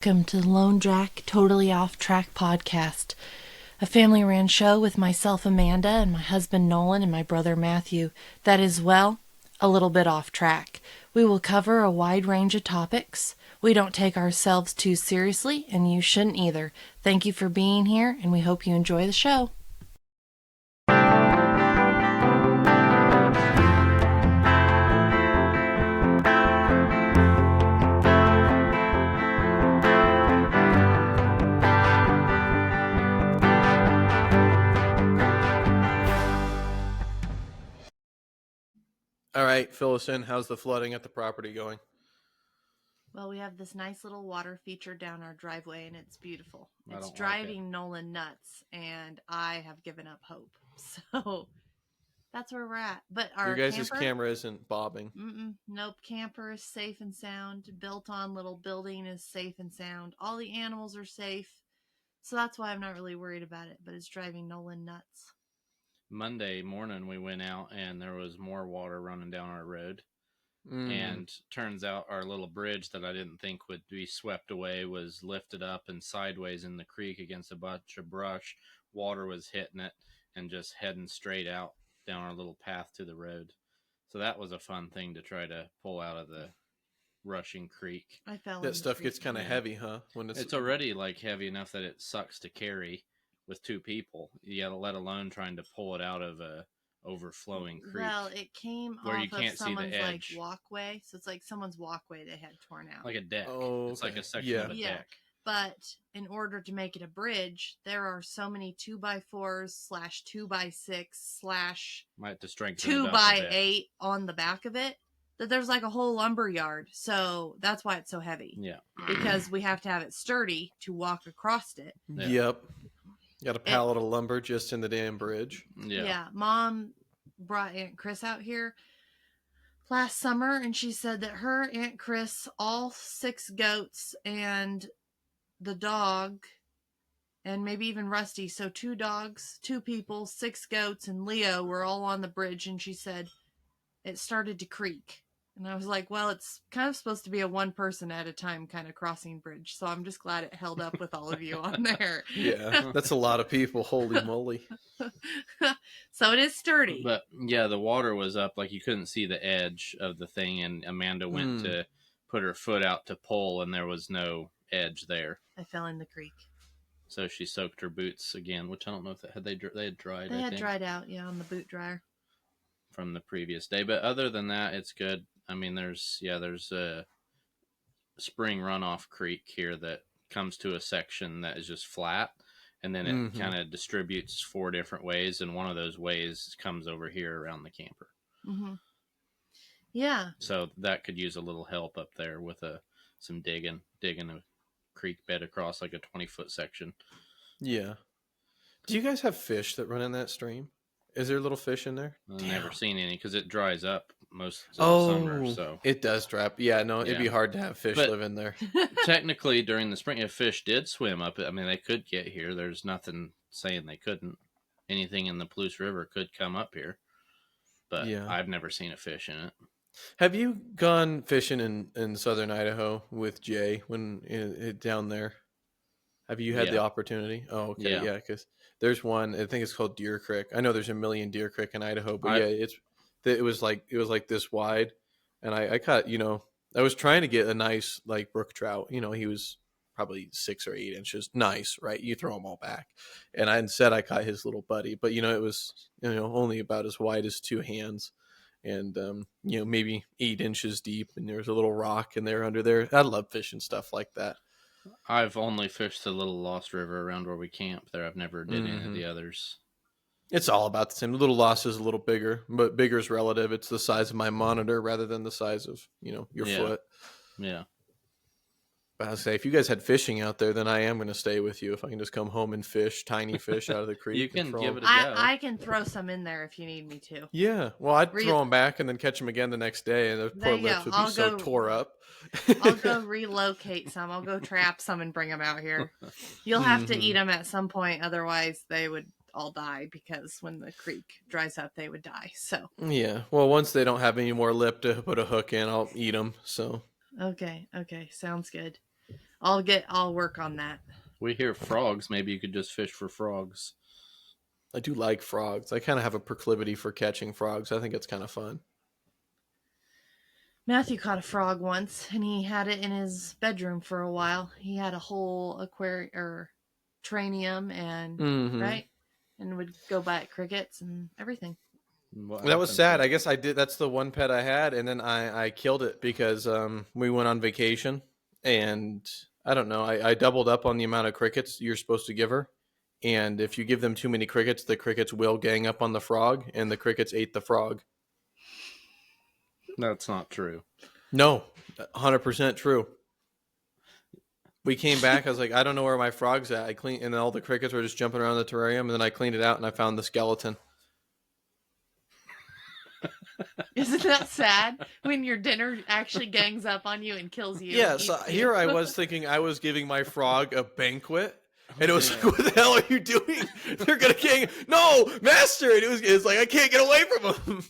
Welcome to the Lone Jack Totally Off Track podcast, a family ran show with myself, Amanda, and my husband, Nolan, and my brother, Matthew, that is, well, a little bit off track. We will cover a wide range of topics. We don't take ourselves too seriously, and you shouldn't either. Thank you for being here, and we hope you enjoy the show. All right, fill us in. How's the flooding at the property going? Well, we have this nice little water feature down our driveway, and it's beautiful. It's like driving Nolan nuts, and I have given up hope. So that's where we're at. But our Your guys' camera isn't bobbing. Nope. Camper is safe and sound. Built on little building is safe and sound. All the animals are safe. So that's why I'm not really worried about it, but it's driving Nolan nuts. Monday morning we went out and there was more water running down our road. And turns out our little bridge that I didn't think would be swept away was lifted up and sideways in the creek against a bunch of brush. Water was hitting it and just heading straight out down our little path to the road. So that was a fun thing to try to pull out of the rushing creek. I fell. That stuff gets kind of heavy, huh? When it's already like heavy enough that it sucks to carry with two people. You gotta let alone trying to pull it out of a overflowing creek. Well, it came where off you can't of someone's see the edge. like walkway, so it's like someone's walkway they had torn out, like a deck. Oh, it's like a section of a deck. But in order to make it a bridge, there are so many 2x4s/2x6/ might have to strengthen 2x8 on the back of it that there's like a whole lumber yard. So that's why it's so heavy. Yeah, because we have to have it sturdy to walk across it. Yeah. Yep. Got a pallet of lumber just in the damn bridge. Yeah. Mom brought Aunt Chris out here last summer, and she said that her Aunt Chris, all 6 goats and the dog, and maybe even Rusty, so 2 dogs, 2 people, 6 goats, and Leo were all on the bridge, and she said it started to creak. And I was like, well, it's kind of supposed to be a one person at a time kind of crossing bridge. So I'm just glad it held up with all of you on there. Yeah, that's a lot of people. Holy moly. So it is sturdy. But yeah, the water was up. Like you couldn't see the edge of the thing. And Amanda went to put her foot out to pull and there was no edge there. I fell in the creek. So she soaked her boots again, which I don't know if they had dried. They had dried out, on the boot dryer. From the previous day. But other than that, it's good. I mean, there's a spring runoff creek here that comes to a section that is just flat, and then it kind of distributes 4 different ways, and one of those ways comes over here around the camper. Yeah. So that could use a little help up there with some digging a creek bed across like a 20-foot section. Yeah. Do you guys have fish that run in that stream? Is there little fish in there? I've never seen any because it dries up most of the summer. So it does dry up. Yeah, no, it'd be hard to have fish live in there. Technically, during the spring, if fish did swim up, I mean, they could get here. There's nothing saying they couldn't. Anything in the Palouse River could come up here. But I've never seen a fish in it. Have you gone fishing in southern Idaho with Jay when down there? Have you had the opportunity? Oh, okay. Yeah, because there's one. I think it's called Deer Creek. I know there's a million Deer Creek in Idaho, but it was like this wide, and I caught. I was trying to get a nice like brook trout. He was probably 6 or 8 inches. Nice, right? You throw them all back, and instead I caught his little buddy. But it was only about as wide as 2 hands, and maybe 8 inches deep, and there was a little rock in there under there. I love fishing stuff like that. I've only fished the little Lost River around where we camp there. I've never did any of the others. It's all about the same. The Little Lost is a little bigger, but bigger is relative. It's the size of my monitor rather than the size of, your foot. Yeah. But I say, if you guys had fishing out there, then I am going to stay with you. If I can just come home and fish tiny fish out of the creek. You can give it a go. I can throw some in there if you need me to. Yeah. Well, I'd throw them back and then catch them again the next day. And those poor lips would be so tore up. I'll go relocate some. I'll go trap some and bring them out here. You'll have to eat them at some point. Otherwise, they would all die because when the creek dries up, they would die. So yeah. Well, once they don't have any more lip to put a hook in, I'll eat them. So okay. Sounds good. I'll work on that. We hear frogs. Maybe you could just fish for frogs. I do like frogs. I kind of have a proclivity for catching frogs. I think it's kind of fun. Matthew caught a frog once, and he had it in his bedroom for a while. He had a whole aquarium or terrarium, and right, and would go by at crickets and everything. That was sad. I guess I did. That's the one pet I had, and then I killed it because we went on vacation, and I don't know. I doubled up on the amount of crickets you're supposed to give her, and if you give them too many crickets, the crickets will gang up on the frog, and the crickets ate the frog. That's not true. No, 100% true. We came back. I was like, I don't know where my frog's at. I cleaned, and all the crickets were just jumping around the terrarium, and then I cleaned it out, and I found the skeleton. Isn't that sad when your dinner actually gangs up on you and kills you? Yeah, so here I was thinking I was giving my frog a banquet, and it was like, what the hell are you doing? They're going to gang. No, master! And it was like, I can't get away from them.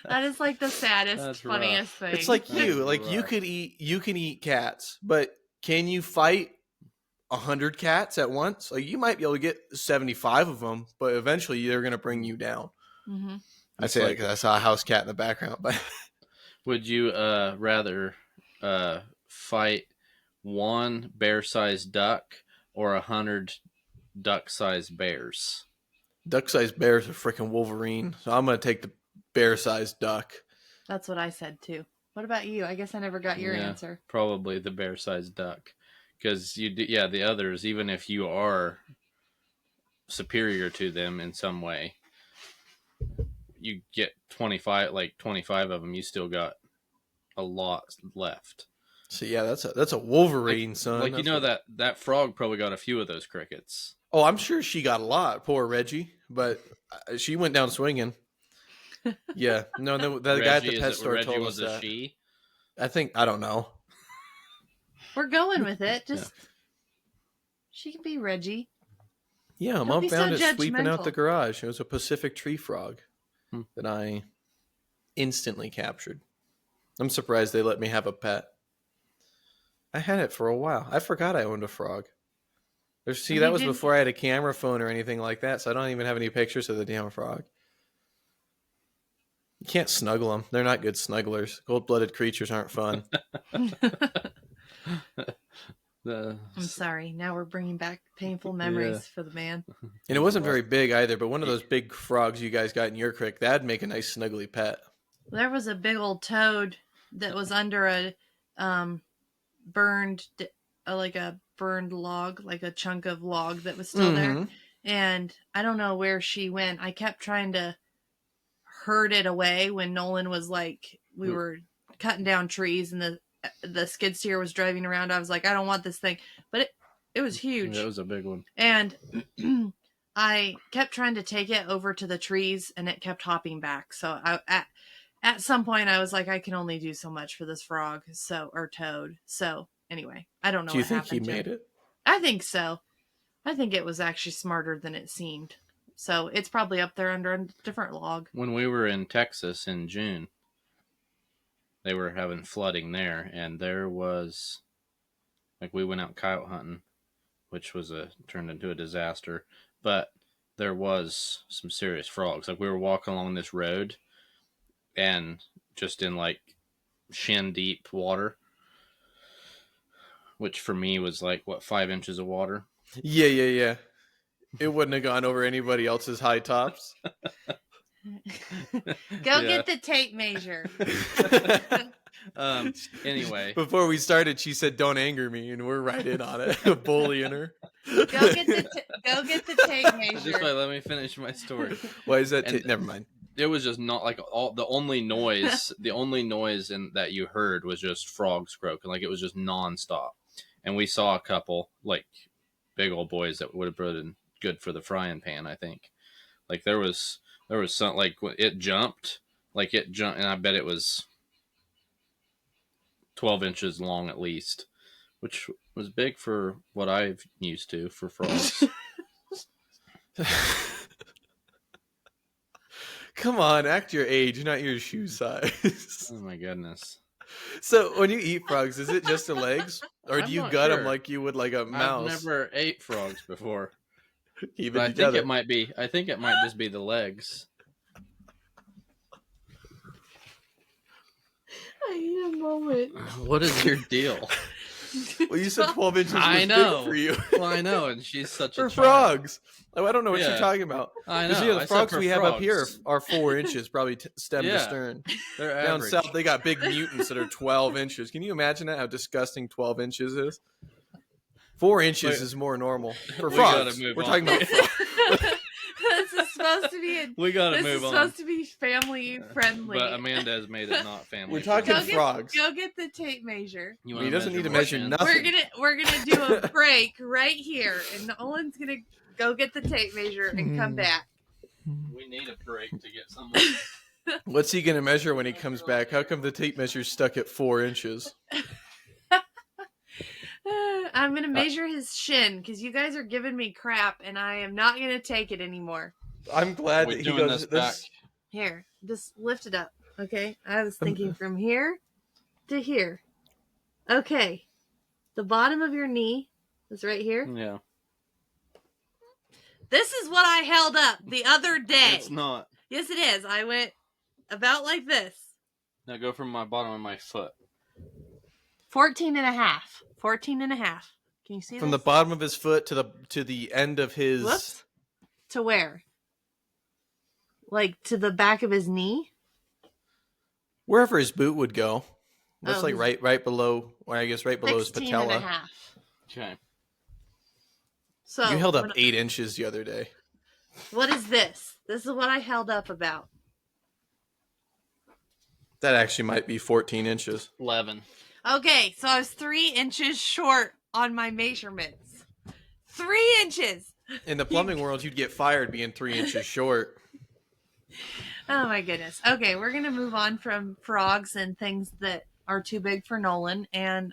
That is like the saddest, funniest thing. It's like you. Like you can eat cats, but can you fight 100 cats at once? Like you might be able to get 75 of them, but eventually they're going to bring you down. Mm-hmm. I say like I saw a house cat in the background, but would you rather fight one bear-sized duck or 100 duck-sized bears? Duck-sized bears are freaking Wolverine, so I'm gonna take the bear-sized duck. That's what I said too. What about you? I guess I never got your answer. Probably the bear-sized duck, because the others, even if you are superior to them in some way, you get 25 of them, you still got a lot left. So yeah, that's a Wolverine, son. Like you know that frog probably got a few of those crickets. Oh, I'm sure she got a lot. Poor Reggie, but she went down swinging. Yeah, no, the guy at the pet store Reggie told was us a that. she. I don't know. We're going with it. Just she can be Reggie. Yeah, Mom found it sweeping out the garage. It was a Pacific tree frog that I instantly captured. I'm surprised they let me have a pet. I had it for a while. I forgot I owned a frog. That was before I had a camera phone or anything like that, so I don't even have any pictures of the damn frog. You can't snuggle them. They're not good snugglers. Cold-blooded creatures aren't fun. I'm sorry. Now we're bringing back painful memories for the man. And it wasn't very big either, but one of those big frogs you guys got in your creek, that'd make a nice snuggly pet. There was a big old toad that was under a burned log, like a chunk of log that was still there. And I don't know where she went. I kept trying to herd it away when Nolan was like, we were cutting down trees and the skid steer was driving around. I was like, I don't want this thing, but it was huge. It was a big one. And I kept trying to take it over to the trees and it kept hopping back. So at some point I was like, I can only do so much for this frog. Or toad. So anyway, I don't know. Do you think he made it? I think so. I think it was actually smarter than it seemed. So it's probably up there under a different log. When we were in Texas in June, they were having flooding there, and there was, like, we went out coyote hunting, which was turned into a disaster, but there was some serious frogs. Like, we were walking along this road, and just in, like, shin-deep water, which for me was, like, 5 inches of water? Yeah. It wouldn't have gone over anybody else's high tops. Go get the tape measure. Anyway. Before we started, she said, don't anger me, and we're right in on it. Bullying her. Go get the tape measure. Just let me finish my story. Why is that? Never mind. It was just not like the only noise that you heard was just frogs croaking. Like it was just nonstop. And we saw a couple, like big old boys that would have been good for the frying pan, I think. Like there was some, like it jumped, and I bet it was 12 inches long at least, which was big for what I'm used to for frogs. Come on, act your age, not your shoe size. Oh my goodness. So when you eat frogs, is it just the legs, or do you gut them like you would like a mouse? I've never ate frogs before. Even I each think other. it might be. I think it might just be the legs. I need a moment. What is your deal? Well, you said 12 inches was I know. big for you. Well, I know, and she's such a for child. frogs. Oh, I don't know what you're talking about. I know. Because the frogs we have up here are 4 inches, probably stem to stern. They're down average. south. They got big mutants that are 12 inches. Can you imagine that? How disgusting 12 inches is? 4 inches is more normal for frogs. We're talking about frogs. This is supposed to be. We gotta move on. This is supposed to be family friendly. But Amanda has made it not family. We're talking frogs. Go get the tape measure. He doesn't need to measure nothing. We're gonna do a break right here, and Nolan's gonna go get the tape measure and come back. We need a break to get someone. What's he gonna measure when he comes back? How come the tape measure's stuck at 4 inches? I'm gonna measure his shin because you guys are giving me crap, and I am not gonna take it anymore. I'm glad that he goes this. Here, just lift it up, okay? I was thinking from here to here. Okay, the bottom of your knee is right here. Yeah. This is what I held up the other day. It's not. Yes, it is. I went about like this. Now go from my bottom of my foot. 14 and a half. 14 and a half. Can you see from the bottom of his foot to the end of his... Whoops. To where? Like to the back of his knee? Wherever his boot would go. That's like right below, or I guess right below his patella. 16 and a half. Okay. So you held up 8 inches the other day. What is this? This is what I held up about. That actually might be 14 inches. 11. Okay, so I was 3 inches short on my measurements. 3 inches! In the plumbing world, you'd get fired being 3 inches short. Oh my goodness. Okay, we're going to move on from frogs and things that are too big for Nolan, and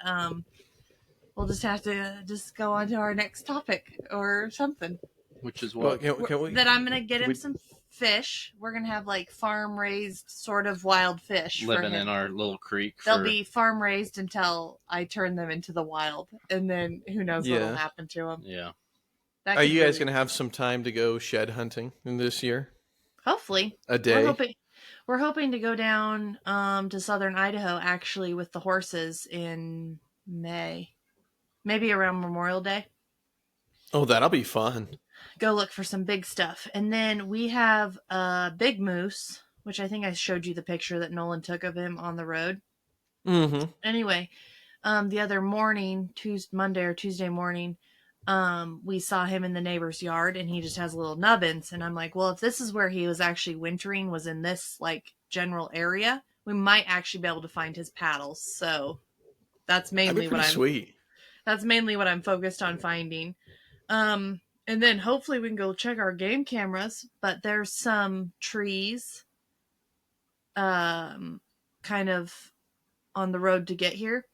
we'll just have to go on to our next topic or something. Which is what? Well, can we... That I'm going to get him some fish. We're going to have like farm raised sort of wild fish. Living in our little creek. They'll be farm raised until I turn them into the wild. And then who knows what will happen to them. Yeah. Are you guys going to have some time to go shed hunting this year? Hopefully. A day? We're hoping to go down to southern Idaho actually with the horses in May. Maybe around Memorial Day. Oh, that'll be fun. Go look for some big stuff. And then we have a big moose, which I think I showed you the picture that Nolan took of him on the road. Mm-hmm. Anyway, the other morning, Monday or Tuesday morning, we saw him in the neighbor's yard, and he just has little nubbins. And I'm like, well, if this is where he was actually wintering, was in this like general area, we might actually be able to find his paddles. So that's mainly sweet. That's mainly what I'm focused on finding. And then hopefully we can go check our game cameras, but there's some trees kind of on the road to get here,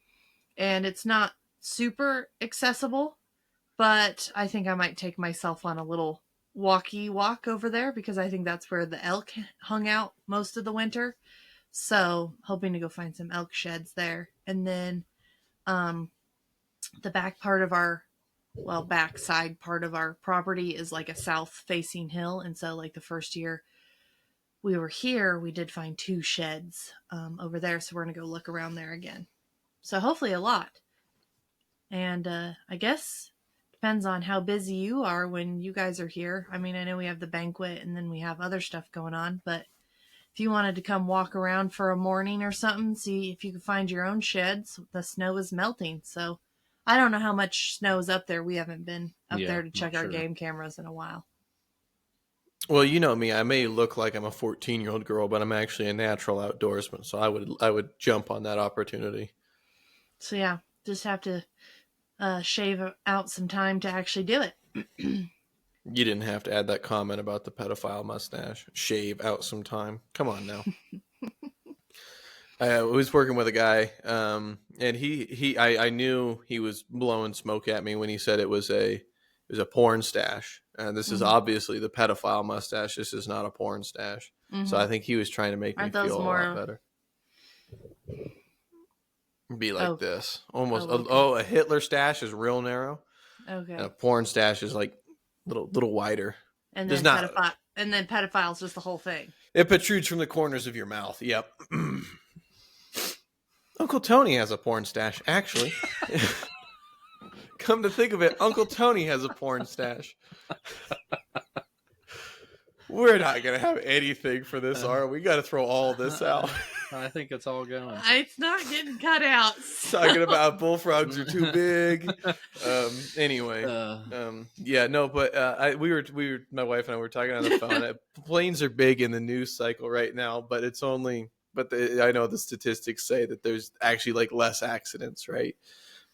and it's not super accessible, but I think I might take myself on a little walk over there because I think that's where the elk hung out most of the winter. So hoping to go find some elk sheds there. And then the back side part of our property is like a south facing hill. And so like the first year we were here, we did find 2 sheds over there. So we're going to go look around there again. So hopefully a lot. And I guess depends on how busy you are when you guys are here. I mean, I know we have the banquet and then we have other stuff going on, but if you wanted to come walk around for a morning or something, see if you can find your own sheds, the snow is melting. So I don't know how much snow is up there. We haven't been up there to check our game cameras in a while. Well, you know me. I may look like I'm a 14-year-old girl, but I'm actually a natural outdoorsman. So I would jump on that opportunity. So yeah, just have to shave out some time to actually do it. You didn't have to add that comment about the pedophile mustache. Shave out some time. Come on now. I was working with a guy, and I knew he was blowing smoke at me when he said it was a porn stash. And this is obviously the pedophile mustache. This is not a porn stash. Mm-hmm. So I think he was trying to make me feel a lot better. be like this. Almost. Okay. A Hitler stash is real narrow. Okay. And a porn stash is like little wider. And then pedophile's just the whole thing. It protrudes from the corners of your mouth. Yep. Uncle Tony has a porn stash, actually. Come to think of it, Uncle Tony has a porn stash. We're not going to have anything for this, are we? Got to throw all this out. I think it's all going. It's not getting cut out. Talking about bullfrogs are too big. Anyway. Yeah, no, but we were, my wife and I were talking on the phone. Planes are big in the news cycle right now, but it's only, I know the statistics say that there's actually like less accidents, right?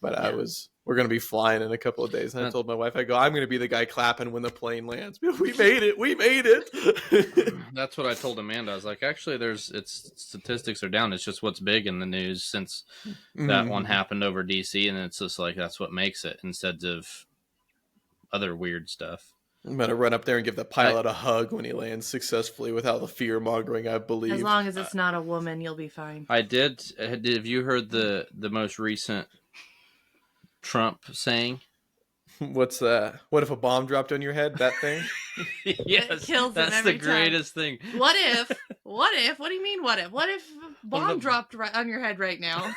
But yeah. We're going to be flying in a couple of days. And I told my wife, I'm going to be the guy clapping when the plane lands. We made it. That's what I told Amanda. I was like, actually, statistics are down. It's just what's big in the news since that one happened over DC. And it's just like, that's what makes it instead of other weird stuff. I'm going to run up there and give the pilot a hug when he lands successfully without the fear mongering, I believe. As long as it's not a woman, you'll be fine. I did. Have you heard the most recent Trump saying? What's that? What if a bomb dropped on your head? That thing? Yes, it kills that's every the greatest time. thing. What if? What do you mean? What if a bomb dropped right on your head right now?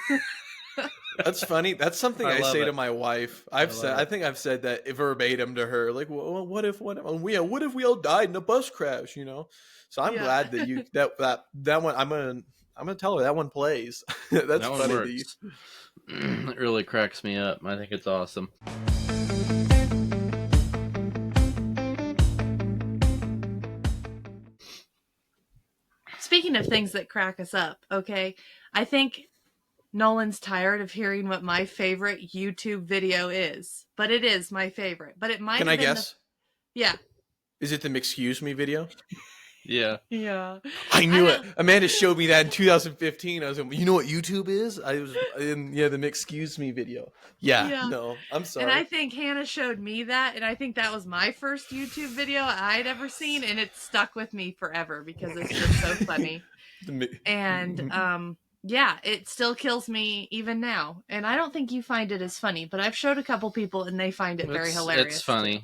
That's funny. That's something I say to my wife. I think I've said that verbatim to her. Like, well, what if we all died in a bus crash? You know. So I'm glad that you that one. I'm gonna tell her that one plays. That's that funny. One works. It really cracks me up. I think it's awesome. Speaking of things that crack us up, okay, I think Nolan's tired of hearing what my favorite YouTube video is, but it is my favorite. But it might. Can I guess? Yeah. Is it the "Excuse Me" video? Yeah. Yeah. I knew it. Amanda showed me that in 2015. I was like, you know what YouTube is? I was in the "Excuse Me" video. Yeah. No, I'm sorry. And I think Hannah showed me that, and I think that was my first YouTube video I'd ever seen, and it stuck with me forever because it's just so funny. And yeah, it still kills me even now. And I don't think you find it as funny, but I've showed a couple people and they find it very hilarious. It's funny.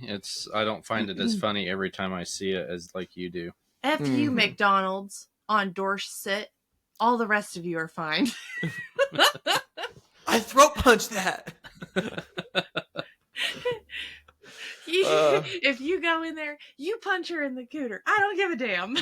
I don't find it as funny every time I see it as like you do. F you, McDonald's on Dorset. All the rest of you are fine. I throat punched that. If you go in there, you punch her in the cooter. I don't give a damn.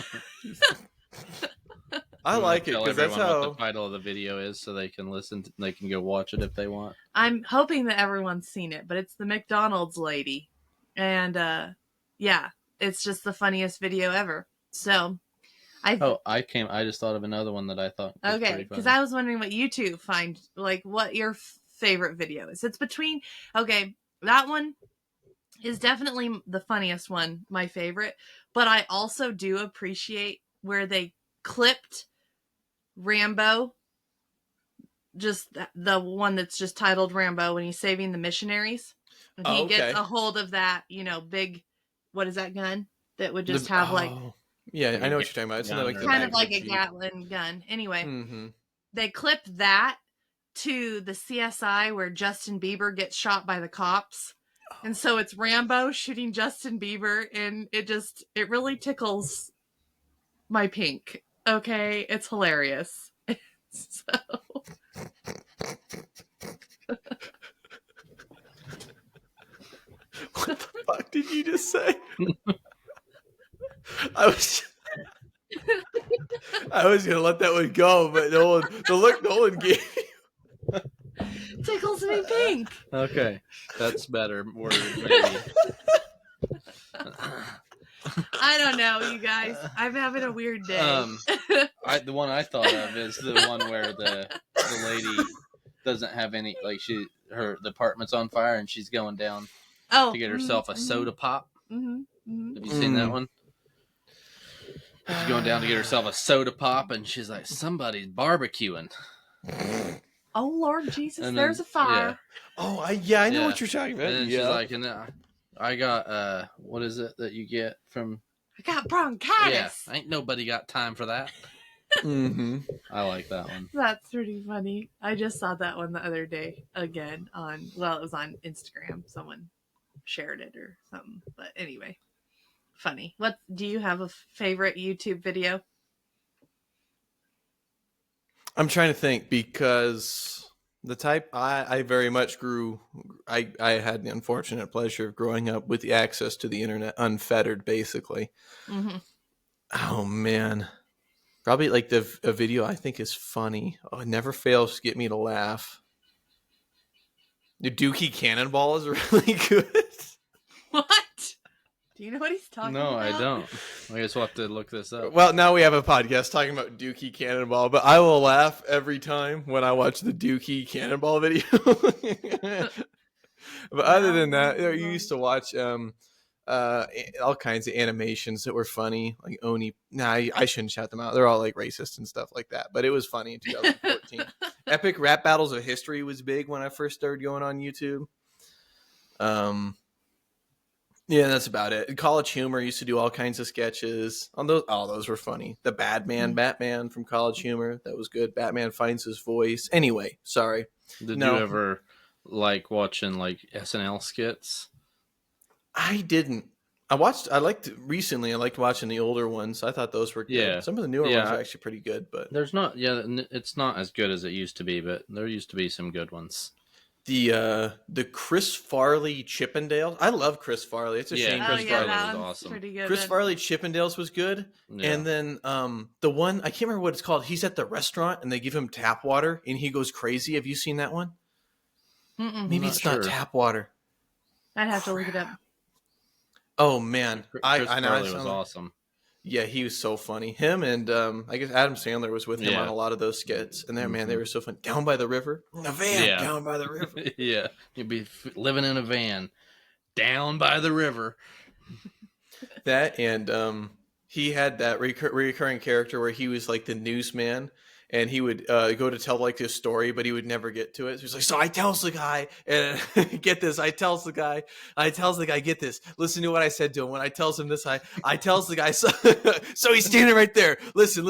I like it because that's how what the title of the video is, so they can listen. They can go watch it if they want. I'm hoping that everyone's seen it, but it's the McDonald's lady, and yeah, it's just the funniest video ever. So, I just thought of another one that I thought was okay, because I was wondering what you two find, like what your favorite video is. It's between that one is definitely the funniest one, my favorite, but I also do appreciate where they clipped Rambo, just the one that's just titled Rambo when he's saving the missionaries, and he gets a hold of that big, what is that gun that would just have yeah, I know what you're talking about. It's like kind of like a Gatling gun. Anyway, they clipped that to the CSI where Justin Bieber gets shot by the cops. And so it's Rambo shooting Justin Bieber, and it really tickles my pink. Okay, it's hilarious. So what the fuck did you just say? I was gonna let that one go, but the look Nolan gave you tickles me pink. Okay, that's better word, maybe. I don't know, you guys. I'm having a weird day. The one I thought of is the one where the lady doesn't have any, like the apartment's on fire and she's going down to get herself a soda pop. Have you seen that one? She's going down to get herself a soda pop and she's like, somebody's barbecuing. Oh Lord Jesus, there's a fire. Yeah. I know what you're talking about. And she's like, I got what is it that you get from? I got bronchitis. Yeah, ain't nobody got time for that. Mm-hmm. I like that one. That's pretty funny. I just saw that one the other day again on, well, it was on Instagram. Someone shared it or something. But anyway, funny. What do you have a favorite YouTube video? I'm trying to think because the type I very much grew. I had the unfortunate pleasure of growing up with the access to the internet unfettered, basically. Mm-hmm. Oh man, probably like a video I think is funny. Oh, it never fails to get me to laugh. The Dookie Cannonball is really good. What? Do you know what he's talking No, about? I don't. I guess we'll have to look this up. Well, now we have a podcast talking about Dookie Cannonball, but I will laugh every time when I watch the Dookie Cannonball video. But other than that, you used to watch all kinds of animations that were funny, like Oni. Nah, I shouldn't shout them out. They're all like racist and stuff like that. But it was funny in 2014. Epic Rap Battles of History was big when I first started going on YouTube. Yeah, that's about it. College Humor used to do all kinds of sketches on those. All those were funny. The Batman from College Humor, that was good. Batman finds his voice. Anyway, sorry. Did you ever like watching like SNL skits? I didn't. I liked watching the older ones. I thought those were good. Yeah. Some of the newer ones are actually pretty good, but there's not. Yeah, it's not as good as it used to be, but there used to be some good ones. The Chris Farley Chippendales. I love Chris Farley. It's a shame Chris Farley was awesome. Pretty good. Chris Farley Chippendales was good. Yeah. And then the one, I can't remember what it's called. He's at the restaurant and they give him tap water and he goes crazy. Have you seen that one? Maybe it's not tap water. I'd have to look it up. Oh man, Chris Farley was awesome. Yeah, he was so funny. Him and I guess Adam Sandler was with him on a lot of those skits. And there, man, they were so fun. Down by the river, a van down by the river. Yeah, you'd be living in a van down by the river. That and he had that recurring character where he was like the newsman. And he would go to tell like this story, but he would never get to it. So he's like, so I tells the guy, and get this. I tells the guy, get this. Listen to what I said to him. When I tells him this, I tells the guy, so he's standing right there. Listen.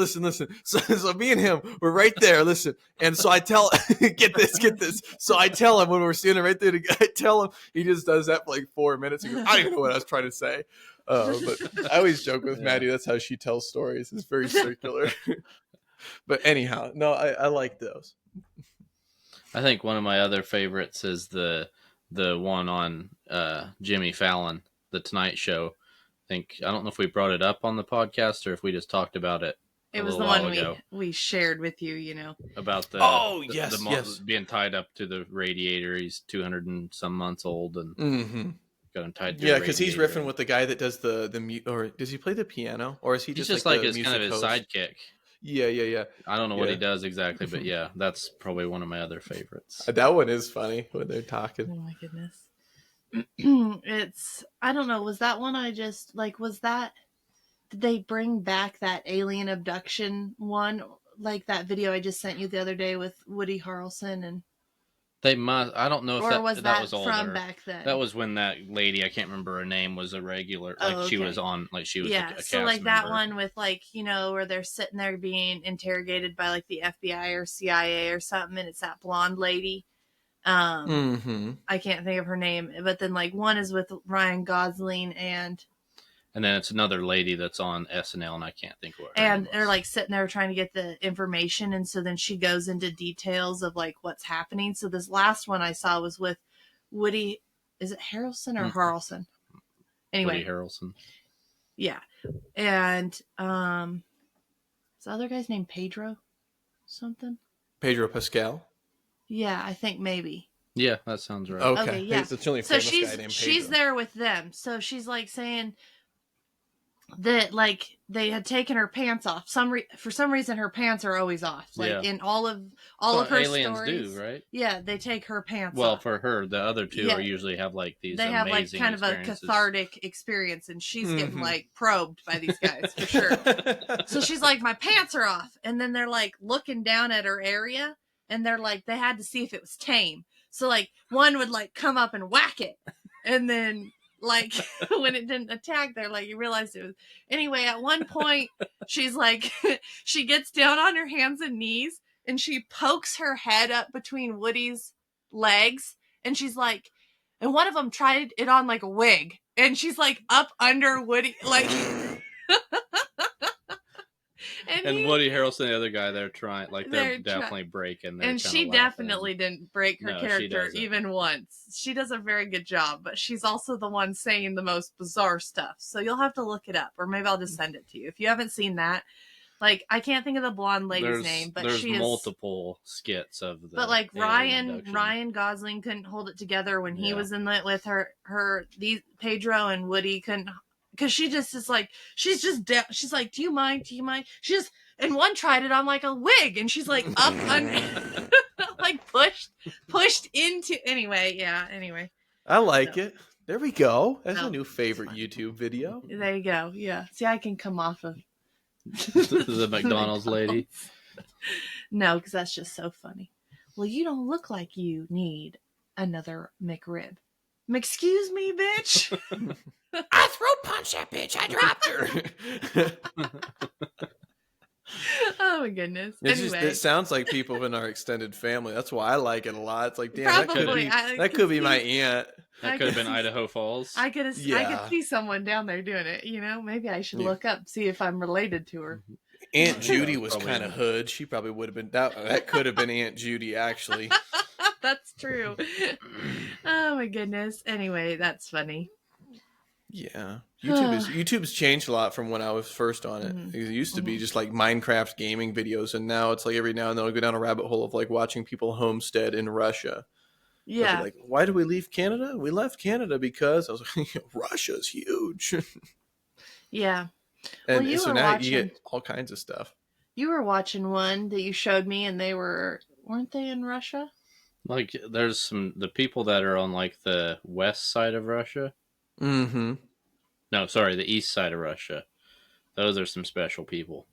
So me and him, we're right there. Listen. And so I tell, get this. So I tell him when we're standing right there, I tell him, he just does that for like 4 minutes. He goes, I don't even know what I was trying to say. But I always joke with Maddie. That's how she tells stories. It's very circular. But anyhow, no, I like those. I think one of my other favorites is the one on Jimmy Fallon, The Tonight Show. I don't know if we brought it up on the podcast or if we just talked about it. It was the one we shared with you, you know. About the being tied up to the radiator. He's 200 and some months old and got him tied to the radiator. Because he's riffing with the guy that does the or does he play the piano? Or is he just like his kind of his sidekick? Yeah. I don't know what he does exactly, but yeah, that's probably one of my other favorites. That one is funny when they're talking. Oh my goodness. I don't know, was that one did they bring back that alien abduction one? Like that video I just sent you the other day with Woody Harrelson and... They must. I don't know if that was older. From back then. That was when that lady, I can't remember her name, was a regular. She was on, she was a cast so like member. that one with where they're sitting there being interrogated by like the FBI or CIA or something, and it's that blonde lady. I can't think of her name, but then like one is with Ryan Gosling and then it's another lady that's on SNL, and I can't think of what her and name was. they're like sitting there trying to get the information, and so then she goes into details of like what's happening. So this last one I saw was with Woody. Is it Harrelson or Harrelson? Anyway, Woody Harrelson. Yeah, and is the other guy's name Pedro? Something. Pedro Pascal. Yeah, I think maybe. Yeah, that sounds right. Okay, yeah. It's the only famous guy named Pedro. She's there with them, so she's like saying that like they had taken her pants off. For some reason her pants are always off. Like in all of her aliens stories. Do, right? Yeah, they take her pants off. Well, for her, the other two are usually have like these they have like kind of a cathartic experience, and she's getting like probed by these guys for sure. So she's like, my pants are off, and then they're like looking down at her area, and they're like, they had to see if it was tame. So like one would like come up and whack it, and then like when it didn't attack, they're like, you realized it was. Anyway, at one point, she's like, she gets down on her hands and knees and she pokes her head up between Woody's legs. And she's like, and one of them tried it on like a wig. And she's like up under Woody, like. And Woody Harrelson, the other guy, they're trying, like they're definitely breaking. And she definitely didn't break her character even once. She does a very good job, but she's also the one saying the most bizarre stuff. So you'll have to look it up, or maybe I'll just send it to you if you haven't seen that. Like, I can't think of the blonde lady's name, but there's multiple skits of the. But like Ryan Gosling couldn't hold it together when he was in it with these Pedro and Woody couldn't. Because she just is like, she's like, do you mind? She just, and one tried it on like a wig, and she's like up under, like pushed into, anyway. I like it. There we go. That's a new favorite YouTube video. There you go. Yeah. See, I can come off of the McDonald's lady. No, because that's just so funny. Well, you don't look like you need another McRib. Excuse me, bitch. I throat punched that bitch. I dropped her. Oh my goodness. It sounds like people in our extended family. That's why I like it a lot. It's like, damn, that could be my aunt. That could have been Idaho Falls. I could see someone down there doing it. Maybe I should look up, see if I'm related to her. Aunt Judy was kind of hood. She probably would have been. That could have been Aunt Judy, actually. That's true. Oh my goodness. Anyway, that's funny. Yeah, YouTube's changed a lot from when I was first on it. Mm-hmm. It used to be just like Minecraft gaming videos, and now it's like every now and then I'll go down a rabbit hole of like watching people homestead in Russia. Yeah, like, why did we leave Canada? We left Canada because I was like, Russia's huge. Yeah, and well, so now you get all kinds of stuff. You were watching one that you showed me, and weren't they in Russia? Like, there's the people that are on like the west side of Russia. Mm-hmm. No, sorry, the east side of Russia. Those are some special people.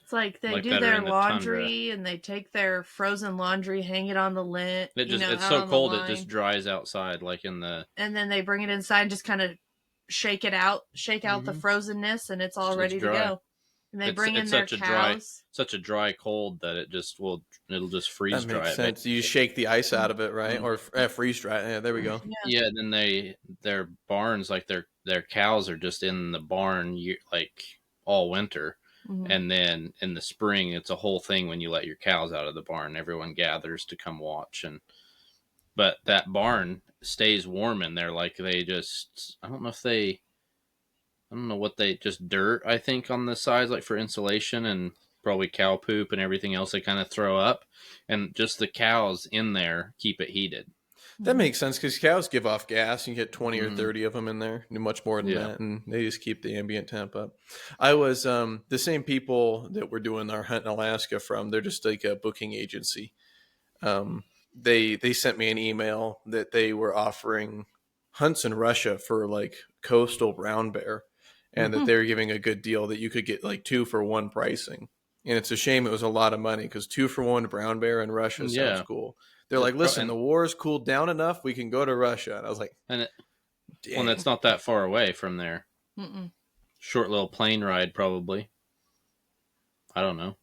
It's like they do their laundry and they take their frozen laundry, hang it on the lint. It's so cold it just dries outside, like in the. And then they bring it inside and just kind of shake out the frozenness, and it's all ready to go. And they bring in their cows. Such a dry cold that it'll just freeze dry. That makes sense. You shake the ice out of it, right? Mm-hmm. Or freeze dry. Yeah, there we go. Yeah. Then their barns, like their cows are just in the barn like all winter, and then in the spring it's a whole thing when you let your cows out of the barn. Everyone gathers to come watch, but that barn stays warm in there. Like I don't know what just dirt, I think, on the sides, like for insulation, and probably cow poop and everything else they kind of throw up. And just the cows in there keep it heated. That makes sense because cows give off gas. You get 20 or 30 of them in there, much more than that. And they just keep the ambient temp up. I was the same people that we're doing our hunt in Alaska from. They're just like a booking agency. They sent me an email that they were offering hunts in Russia for like coastal brown bear. And that they're giving a good deal that you could get like 2 for 1 pricing. And it's a shame it was a lot of money because 2 for 1 brown bear in Russia sounds cool. They're like, listen, the war's cooled down enough. We can go to Russia. And I was like, that's not that far away from there. Mm-mm. Short little plane ride, probably. I don't know.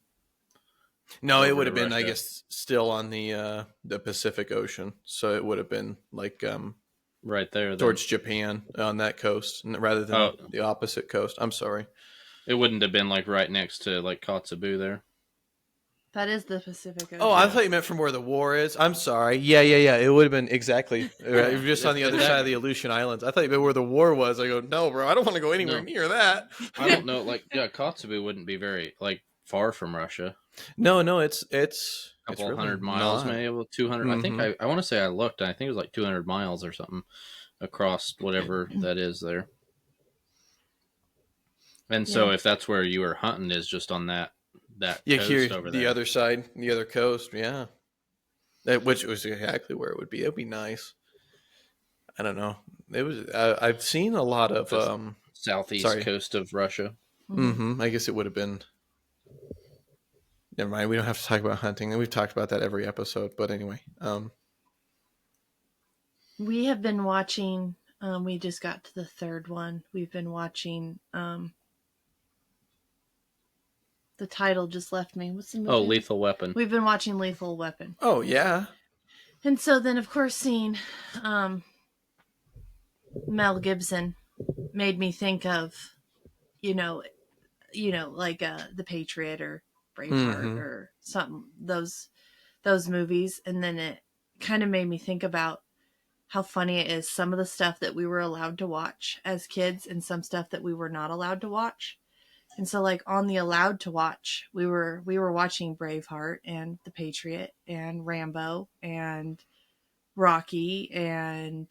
No, it would have been, I guess, still on the Pacific Ocean. So it would have been like... right there towards Japan on that coast rather than the opposite coast. I'm sorry. It wouldn't have been like right next to like Kotzebue there. That is the Pacific Ocean. Oh, I thought you meant from where the war is. I'm sorry. Yeah. It would have been exactly right, just on the other side of the Aleutian Islands. I thought you meant where the war was. I go, no, bro, I don't want to go anywhere near that. I don't know. Like, Kotzebue wouldn't be very like far from Russia. No, it's a couple really 100 miles, maybe 200. I think I want to say I looked. I think it was like 200 miles or something across whatever that is there. And so if that's where you were hunting, is just on that coast here, over the there. other side, the other coast, which was exactly where it would be. It'd be nice. I don't know. It was. I've seen a lot of southeast coast of Russia. Mm-hmm. I guess it would have been. Never mind. We don't have to talk about hunting. We've talked about that every episode. But anyway, we have been watching We just got to the third one. We've been watching. The title just left me. What's the movie? Oh, Lethal Weapon. We've been watching Lethal Weapon. Oh yeah. And so then, of course, seeing Mel Gibson made me think of, like The Patriot or Braveheart or something, those movies. And then it kind of made me think about how funny it is, some of the stuff that we were allowed to watch as kids and some stuff that we were not allowed to watch. And so, like, on the allowed to watch, we were watching Braveheart and The Patriot and Rambo and Rocky and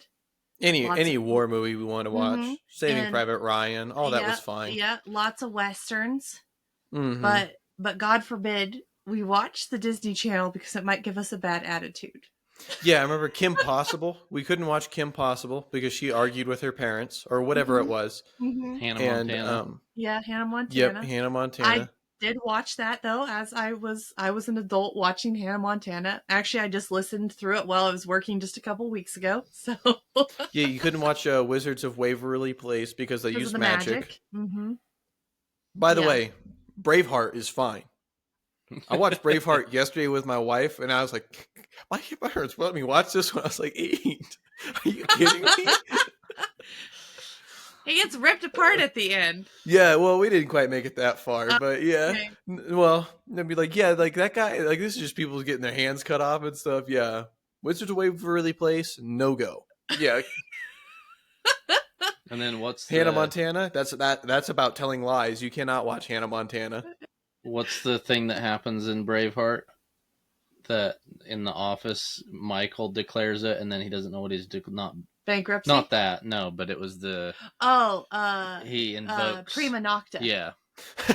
any war movie we want to watch. Saving Private Ryan, all that was fine. Yeah, lots of westerns. But God forbid we watch the Disney Channel because it might give us a bad attitude. Yeah, I remember Kim Possible. We couldn't watch Kim Possible because she argued with her parents or whatever it was. Hannah Montana. Yeah, Hannah Montana. Yep, Hannah Montana. I did watch that though, as I was an adult watching Hannah Montana. Actually, I just listened through it while I was working just a couple weeks ago. So yeah, you couldn't watch Wizards of Waverly Place because they used magic. By the way, Braveheart is fine. I watched Braveheart yesterday with my wife, and I was like, my parents let me watch this when I was like 8. Are you kidding me? It gets ripped apart at the end. Yeah, well, we didn't quite make it that far, but yeah. Okay. Well, they'd be like, yeah, like that guy, like this is just people getting their hands cut off and stuff. Yeah. Wizards of Waverly Place, no go. Yeah. And then what's Hannah Montana? That's about telling lies. You cannot watch Hannah Montana. What's the thing that happens in Braveheart? That in the office, Michael declares it, and then he doesn't know what he's not bankruptcy. Not that, no, but it was the he invokes prima nocta. Yeah,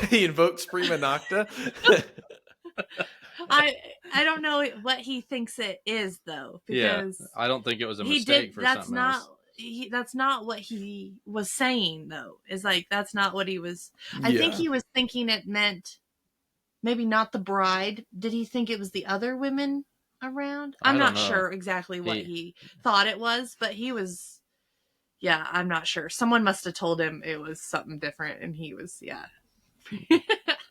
he invokes prima nocta. I don't know what he thinks it is though, because I don't think it was a mistake for something else. That's not what he was saying though. Is like that's not what he was. I think he was thinking it meant. Maybe not the bride. Did he think it was the other women around? I'm not sure exactly what he thought it was, but he was, I'm not sure. Someone must have told him it was something different, and he was,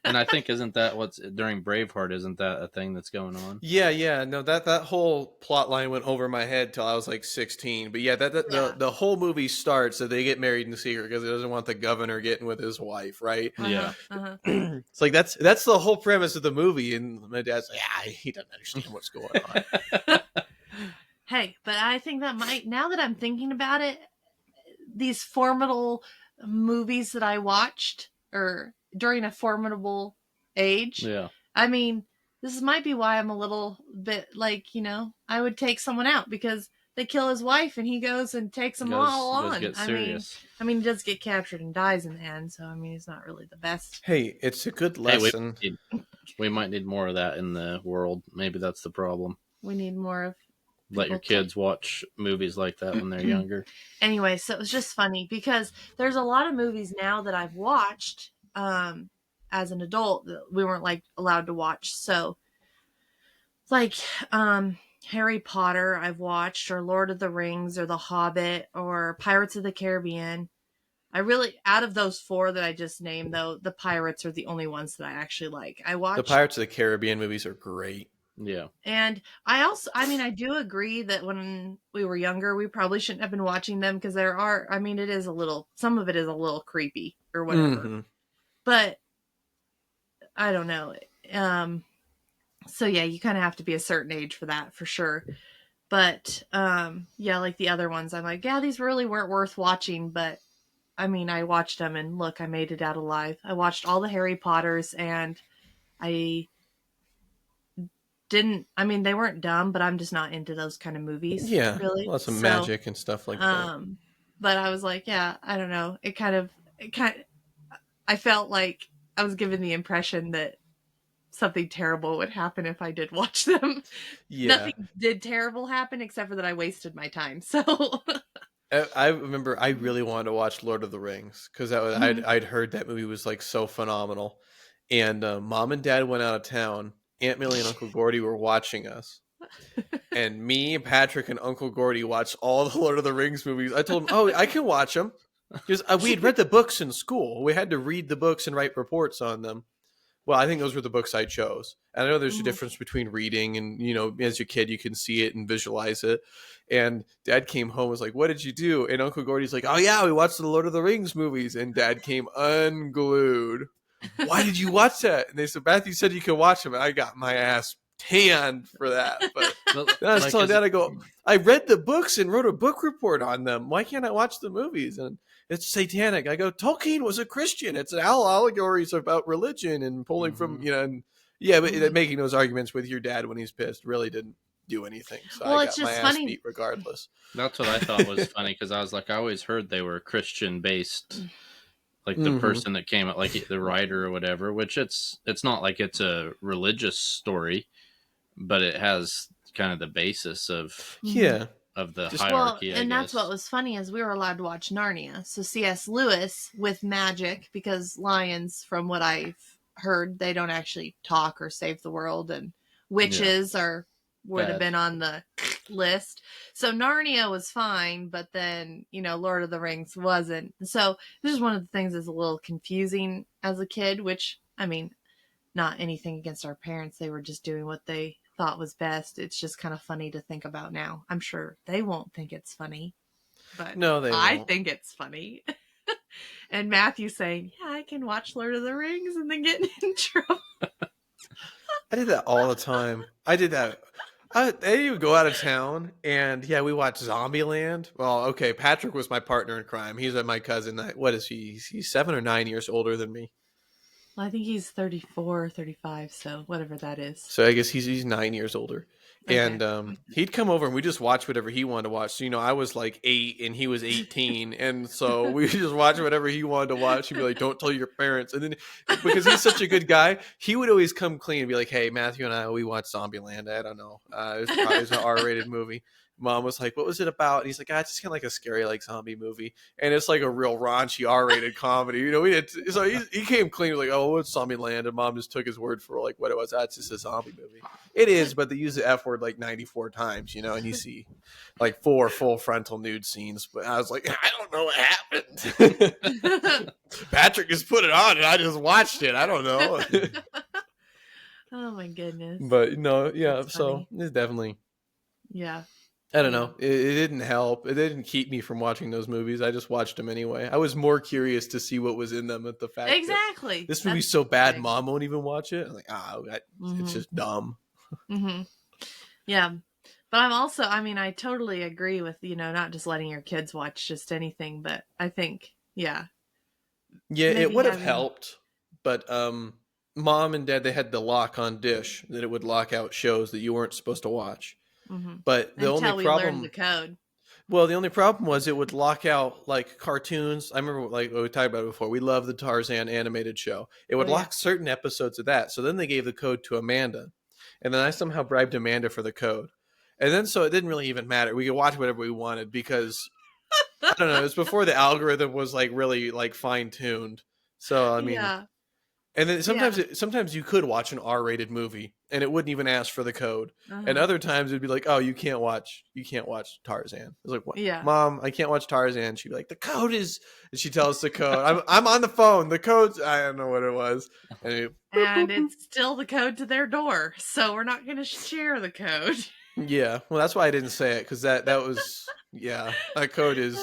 And I think isn't that what's during Braveheart? Isn't that a thing that's going on? Yeah. No, that whole plot line went over my head till I was like 16. But the whole movie starts that they get married in secret because he doesn't want the governor getting with his wife, right? It's like that's the whole premise of the movie, and my dad's like, he doesn't understand what's going on. Hey, but I think that might, now that I'm thinking about it, these formidable movies that I watched or during a formidable age. Yeah. I mean, this might be why I'm a little bit like, I would take someone out because they kill his wife and he goes and takes them all on. I mean, he does get captured and dies in the end. So, I mean, he's not really the best. Hey, it's a good lesson. We might need more of that in the world. Maybe that's the problem. We need more of. Let your kids watch movies like that when they're younger. Anyway, so it was just funny because there's a lot of movies now that I've watched as an adult that we weren't like allowed to watch. So like Harry Potter I've watched, or Lord of the Rings, or The Hobbit, or Pirates of the Caribbean. I really, out of those 4 that I just named though, the Pirates are the only ones that I actually like. I watched the Pirates of the Caribbean movies are great. Yeah. And I do agree that when we were younger, we probably shouldn't have been watching them because some of it is a little creepy or whatever. Mm-hmm. But I don't know. So yeah, you kind of have to be a certain age for that for sure. But like the other ones, I'm like, these really weren't worth watching. But I mean, I watched them and look, I made it out alive. I watched all the Harry Potters and they weren't dumb, but I'm just not into those kind of movies. Yeah, really. Lots of magic and stuff like that. But I was like, I don't know. I felt like I was given the impression that something terrible would happen if I did watch them. Yeah. Nothing did terrible happen except for that I wasted my time. So I remember I really wanted to watch Lord of the Rings because I'd heard that movie was like so phenomenal, and Mom and Dad went out of town. Aunt Millie and Uncle Gordy were watching us, And me, Patrick, and Uncle Gordy watched all the Lord of the Rings movies. I told him, "Oh, I can watch them," because we had read the books in school. We had to read the books and write reports on them. Well, I think those were the books I chose. And I know there's a difference between reading and, as a kid, you can see it and visualize it. And Dad came home and was like, "What did you do?" And Uncle Gordy's like, "Oh, yeah, we watched the Lord of the Rings movies." And Dad came unglued. "Why did you watch that?" And they said, "Matthew said you could watch them." And I got my ass tanned for that. But then I was telling Dad, I go, "I read the books and wrote a book report on them. Why can't I watch the movies?" And it's satanic. I go, "Tolkien was a Christian. It's allegories about religion and pulling from, but making those arguments with your dad when he's pissed really didn't do anything. So I got my ass beat regardless. That's what I thought was funny, because I was like, I always heard they were Christian based, like the person that came up, like the writer or whatever, which it's not like it's a religious story, but it has kind of the basis of of the hierarchy. And that's what was funny, is we were allowed to watch Narnia. So C.S. Lewis with magic, because lions, from what I've heard, they don't actually talk or save the world, and witches would have been on the list. So Narnia was fine, but then, Lord of the Rings wasn't. So this is one of the things that's a little confusing as a kid, which, I mean, not anything against our parents. They were just doing what they thought was best. It's just kind of funny to think about now. I'm sure they won't think it's funny, but no, I won't. Think it's funny. And Matthew saying, "Yeah, I can watch Lord of the Rings," and then getting in trouble. I did that all the time. I did that. They would go out of town, and we watched Zombieland. Well, okay, Patrick was my partner in crime. He's my cousin. What is he? He's 7 or 9 years older than me. Well, I think he's 34, 35, so whatever that is. So I guess he's 9 years older. Okay. And he'd come over and we just watch whatever he wanted to watch. So, I was like 8 and he was 18. And so we just watch whatever he wanted to watch. He'd be like, "Don't tell your parents." And then, because he's such a good guy, he would always come clean and be like, "Hey, Matthew and we watched Zombieland. I don't know. It was an R-rated movie." Mom was like, "What was it about?" And he's like, "It's just kind of like a scary, like, zombie movie." And it's like a real raunchy R-rated comedy. So he came clean, like, "Oh, it's Zombieland." And Mom just took his word for like what it was. That's just a zombie movie. It is, but they use the F word like 94 times, and you see like 4 full frontal nude scenes. But I was like, I don't know what happened. Patrick just put it on and I just watched it. I don't know. Oh my goodness. But no, so it's definitely. Yeah. I don't know. It didn't help. It didn't keep me from watching those movies. I just watched them anyway. I was more curious to see what was in them at the fact that this movie's so bad, Mom won't even watch it. I'm like, it's just dumb. Mm-hmm. Yeah. But I'm also, I totally agree with, not just letting your kids watch just anything, but I think, Yeah, it would have helped. But Mom and Dad, they had the lock on Dish that it would lock out shows that you weren't supposed to watch. Mm-hmm. But the only problem, learned the code. Well, the only problem was it would lock out like cartoons. I remember, like we talked about it before. We love the Tarzan animated show. It would lock certain episodes of that. So then they gave the code to Amanda, and then I somehow bribed Amanda for the code. And then so it didn't really even matter. We could watch whatever we wanted because I don't know. It was before the algorithm was like really like fine tuned. So I mean. And then sometimes you could watch an R-rated movie and it wouldn't even ask for the code. And other times it'd be like, "Oh, you can't watch Tarzan." I was like, "What? Yeah. Mom, I can't watch Tarzan." She'd be like, "The code is," and she tells us the code. I'm on the phone. The code's, I don't know what it was. And it's still the code to their door. So we're not going to share the code. Yeah. Well, that's why I didn't say it, because that was, that code is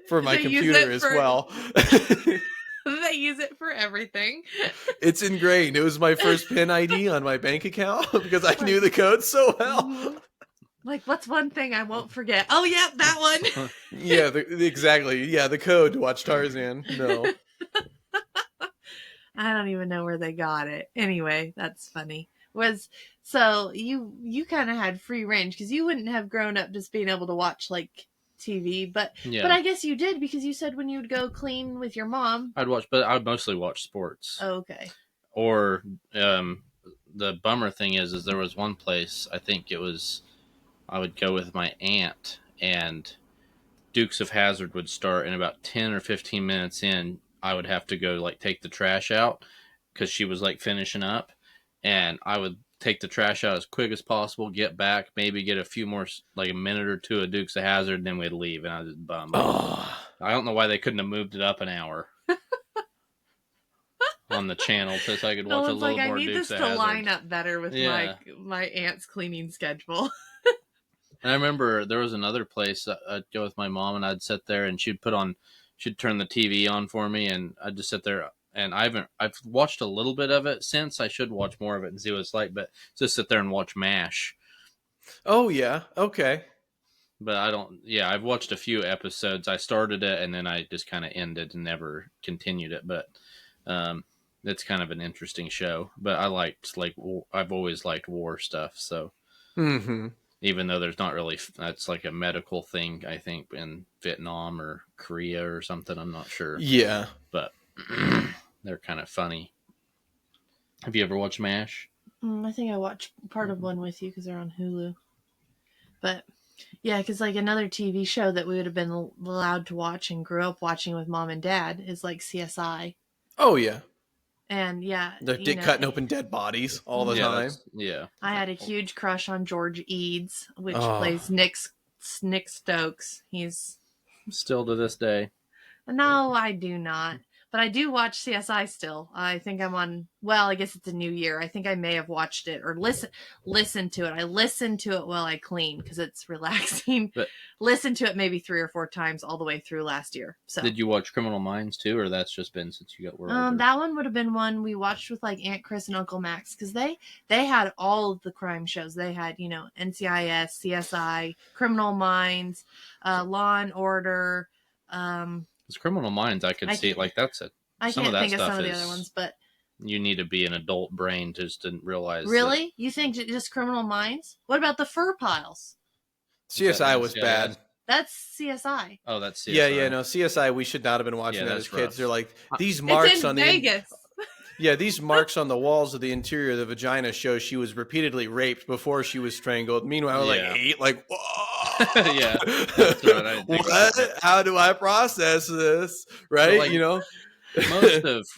for my computer as well. They use it for everything. It's ingrained. It was my first PIN ID on my bank account because I knew the code so well. Mm-hmm. Like, what's one thing I won't forget? Oh, yeah, that one. Exactly. Yeah, the code to watch Tarzan. No. I don't even know where they got it. Anyway, that's funny. So you kind of had free range because you wouldn't have grown up just being able to watch like TV, but I guess you did, because you said when you would go clean with your mom, I'd mostly watch sports. Oh, okay. Or the bummer thing is there was one place, I think it was, I would go with my aunt, and Dukes of Hazzard would start, and about 10 or 15 minutes in, I would have to go like take the trash out because she was like finishing up, and I would take the trash out as quick as possible, get back, maybe get a few more, like a minute or two of Dukes of Hazzard, then we'd leave, and I was just bummed. Oh. I don't know why they couldn't have moved it up an hour on the channel so I could watch a little more Dukes of Hazzard. I need this to line up better with my aunt's cleaning schedule. And I remember there was another place I'd go with my mom, and I'd sit there, and she'd turn the TV on for me, and I'd just sit there. And I've watched a little bit of it since. I should watch more of it and see what it's like, but just sit there and watch MASH. Oh yeah, okay. But I've watched a few episodes. I started it and then I just kind of ended and never continued it. But it's kind of an interesting show. But I've always liked war stuff. So even though there's not really, that's like a medical thing, I think, in Vietnam or Korea or something. I'm not sure. Yeah. But they're kind of funny. Have you ever watched MASH? I think I watched part of one with you because they're on Hulu. But yeah, because like another TV show that we would have been allowed to watch and grew up watching with mom and dad is like CSI. Oh yeah. And yeah, they're cutting open dead bodies all the time. Yeah. I had a huge crush on George Eads, which plays Nick Stokes. He's still to this day. No, I do not. But I do watch CSI still. I think I'm on, well, I guess it's a new year. I think I may have watched it or listen to it. I listen to it while I clean because it's relaxing. But listen to it maybe 3 or 4 times all the way through last year. So did you watch Criminal Minds too, or that's just been since you got older? That one would have been one we watched with like Aunt Chris and Uncle Max because they had all of the crime shows. They had, NCIS, CSI, Criminal Minds, Law and Order, It's Criminal Minds. I could see it like that's it. I can't think of some of the other ones, but you need to be an adult brain to just realize. Really, you think just Criminal Minds? What about the Fur Piles? CSI was bad. That's CSI. Oh, that's CSI. Yeah. No, CSI. We should not have been watching that as kids. They're like these marks it's in on Vegas. These marks on the walls of the interior of the vagina show she was repeatedly raped before she was strangled. Meanwhile, like 8, like, whoa. Yeah. That's right. What? How do I process this? Right? Like,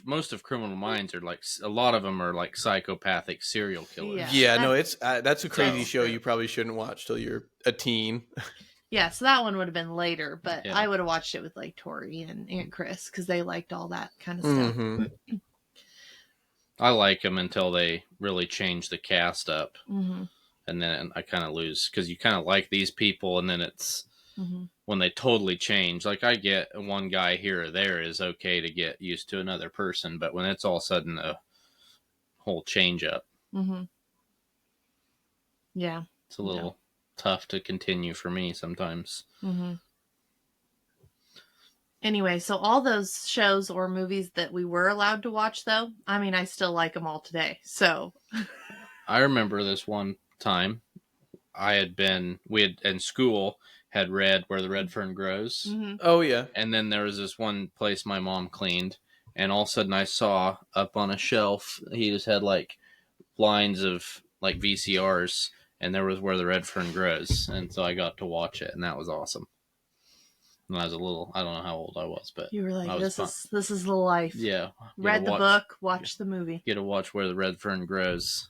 most of Criminal Minds are like, a lot of them are like psychopathic serial killers. Yeah, it's that's a crazy show you probably shouldn't watch till you're a teen. Yeah, so that one would have been later, but I would have watched it with like Tori and Aunt Chris because they liked all that kind of stuff. I like them until they really change the cast up. And then I kind of lose because you kind of like these people, and then it's when they totally change. Like I get one guy here or there is okay to get used to another person, but when it's all of a sudden a whole change up, yeah, it's a little tough to continue for me sometimes. Anyway, so all those shows or movies that we were allowed to watch, though, I mean, I still like them all today. So I remember this one time we had in school had read Where the Red Fern Grows. Oh yeah. And then there was this one place my mom cleaned, and all of a sudden I saw up on a shelf, he just had like lines of like VCRs, and there was Where the Red Fern Grows. And so I got to watch it, and that was awesome. When I was a little, I don't know how old I was, but you were like, this is the life. Yeah. Read the book, watch the movie. Get to watch Where the Red Fern Grows.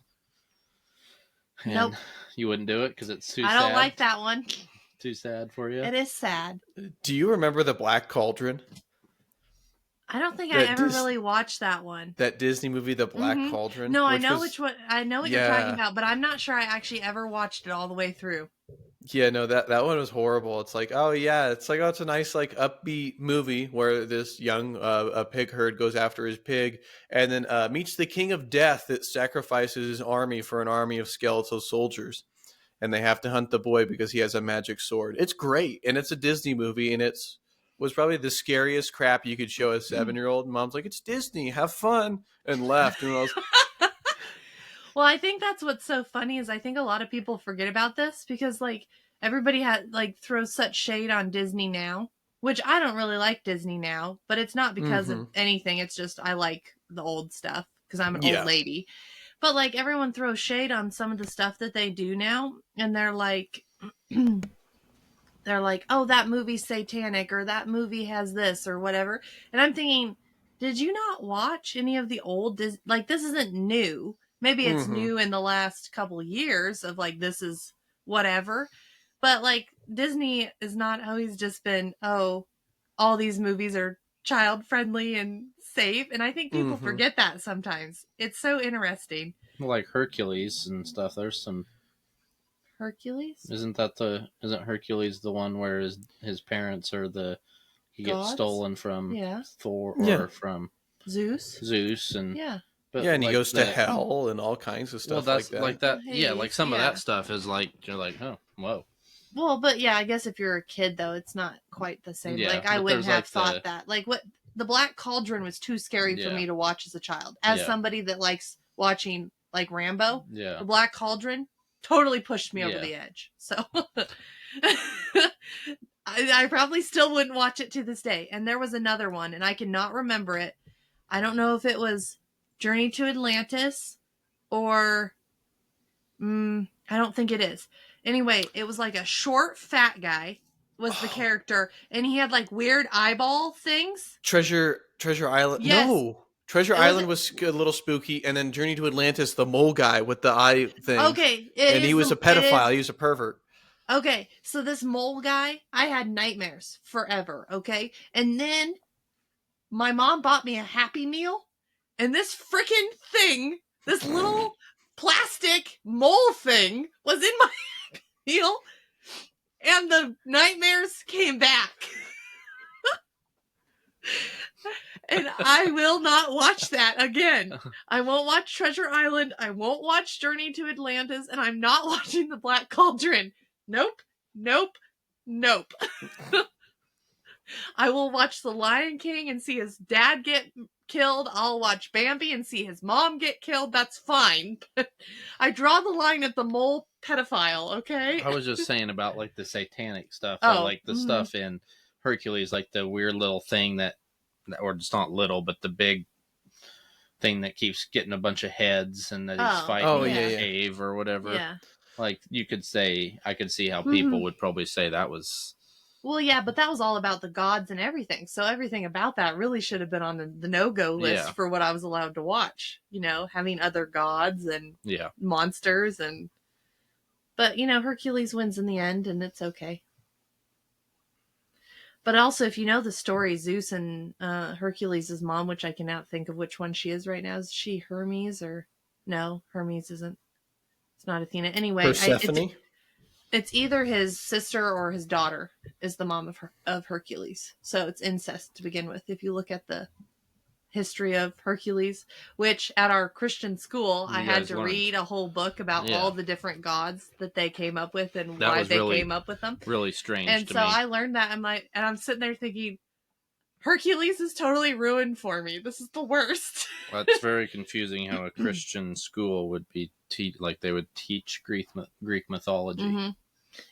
And nope. You wouldn't do it because it's too sad. I don't like that one. Too sad for you? It is sad. Do you remember The Black Cauldron? I don't think I ever really watched that one. That Disney movie, The Black Cauldron? No, I know which one. I know what you're talking about, but I'm not sure I actually ever watched it all the way through. Yeah, no, that one was horrible. It's like, it's a nice like upbeat movie where this young a pig herd goes after his pig and then meets the king of death that sacrifices his army for an army of skeletal soldiers, and they have to hunt the boy because he has a magic sword. It's great, and it's a Disney movie, and was probably the scariest crap you could show a 7-year-old. And Mom's like, "It's Disney, have fun," and left. And I was. Well, I think that's what's so funny is I think a lot of people forget about this because like everybody throws such shade on Disney now, which I don't really like Disney now, but it's not because of anything. It's just I like the old stuff because I'm an old lady. But like everyone throws shade on some of the stuff that they do now, and they're like, oh, that movie's satanic or that movie has this or whatever. And I'm thinking, did you not watch any of the old Disney? Like this isn't new. Maybe it's new in the last couple years of like, this is whatever. But like Disney is not always just been, oh, all these movies are child friendly and safe. And I think people forget that sometimes. It's so interesting. Like Hercules and stuff. There's some Hercules? Isn't Hercules the one where his parents are he Gods? gets stolen from Thor or from Zeus and But and he goes to hell and all kinds of stuff like that. Hey, like some of that stuff is like, you're like, oh, whoa. Well, but yeah, I guess if you're a kid though, it's not quite the same. Yeah, like I wouldn't have thought that. Like what the Black Cauldron was too scary for me to watch as a child. As somebody that likes watching like Rambo, the Black Cauldron totally pushed me over the edge. So I probably still wouldn't watch it to this day. And there was another one, and I cannot remember it. I don't know if it was Journey to Atlantis or I don't think it is. Anyway, it was like a short, fat guy was the character, and he had like weird eyeball things. Treasure Island. Yes. No. Treasure Island was a little spooky, and then Journey to Atlantis, the mole guy with the eye thing. Okay. And he was a pedophile. He was a pervert. Okay. So this mole guy, I had nightmares forever, okay? And then my mom bought me a Happy Meal, and this freaking thing, this little plastic mole thing was in my meal, and the nightmares came back. And I will not watch that again. I won't watch Treasure Island. I won't watch Journey to Atlantis, and I'm not watching the Black Cauldron. Nope. I will watch The Lion King and see his dad get killed. I'll watch Bambi and see his mom get killed. That's fine. But I draw the line at the mole pedophile, okay? I was just saying about like the satanic stuff. Like the stuff in Hercules, like the weird little thing that, or it's not little, but the big thing that keeps getting a bunch of heads and that he's fighting in a cave or whatever. Yeah. Like I could see how people would probably say that was... Well, yeah, but that was all about the gods and everything. So everything about that really should have been on the no-go list for what I was allowed to watch. You know, having other gods and monsters and... But, you know, Hercules wins in the end, and it's okay. But also, if you know the story, Zeus and Hercules' mom, which I cannot think of which one she is right now. Is she Hermes or... No, Hermes isn't. It's not Athena. Anyway, Persephone? It's either his sister or his daughter is the mom of Hercules. So it's incest to begin with. If you look at the history of Hercules, which at our Christian school, I had to read a whole book about all the different gods that they came up with and why they came up with them. Really strange. And so I learned that. I'm sitting there thinking, Hercules is totally ruined for me. This is the worst. Well, it's very confusing how a Christian school would be like they would teach Greek mythology. Mm-hmm.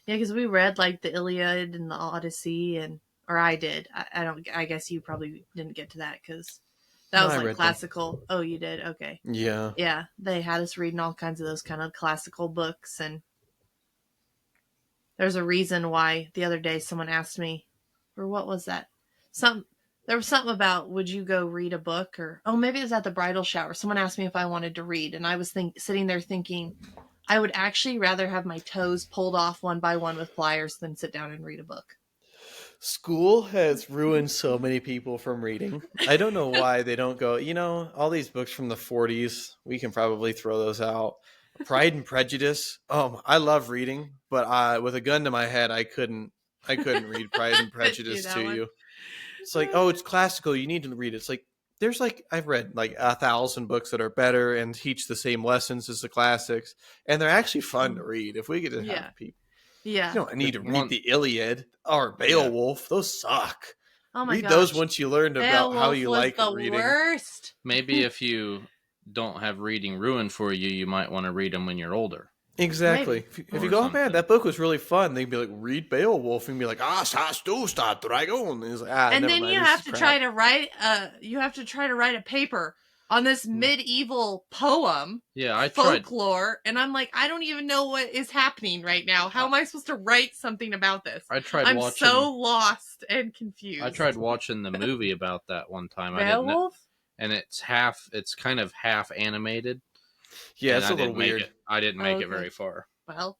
Yeah, because we read like the Iliad and the Odyssey, or I did. I guess you probably didn't get to that because that was like classical. Them. Oh, you did? Okay. Yeah. Yeah, they had us reading all kinds of those kind of classical books, and there's a reason why the other day someone asked me, or what was that? There was something about, would you go read a book? Or, maybe it was at the bridal shower. Someone asked me if I wanted to read. And I was sitting there thinking, I would actually rather have my toes pulled off one by one with pliers than sit down and read a book. School has ruined so many people from reading. I don't know why they don't go, all these books from the 40s, we can probably throw those out. Pride and Prejudice. I love reading, but with a gun to my head, I couldn't read Pride and Prejudice to you. It's like, it's classical. You need to read it. It's like, there's like, I've read like 1,000 books that are better and teach the same lessons as the classics. And they're actually fun to read. If we could just have people. Yeah. You don't need to read the Iliad or Beowulf. Those suck. Oh my god. Read those once you learned about how you like reading. Worst. Maybe if you don't have reading ruined for you, you might want to read them when you're older. Exactly. If you go, man, that book was really fun. They'd be like, read Beowulf, and be like, hast du statt dragon. And then you have to try to write. You have to try to write a paper on this medieval poem. Yeah, I folklore, and I'm like, I don't even know what is happening right now. How am I supposed to write something about this? I'm so lost and confused. I tried watching the movie about that one time. Beowulf, and it's kind of half animated. Yeah, and it's a little weird. I didn't make it very far. Well,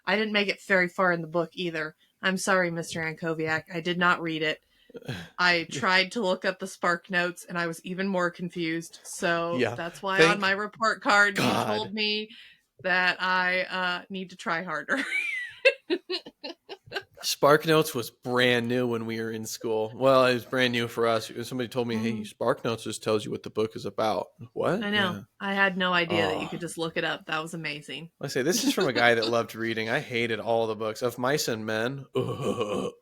I didn't make it very far in the book either. I'm sorry, Mr. Ankoviak. I did not read it. I tried to look up the Spark Notes, and I was even more confused. So that's why on my report card, you told me that I need to try harder. Spark Notes was brand new when we were in school. Well, it was brand new for us. Somebody told me, hey, Spark Notes just tells you what the book is about. What? I know. Yeah. I had no idea that you could just look it up. That was amazing. I say, this is from a guy that loved reading. I hated all the books. Of Mice and Men. The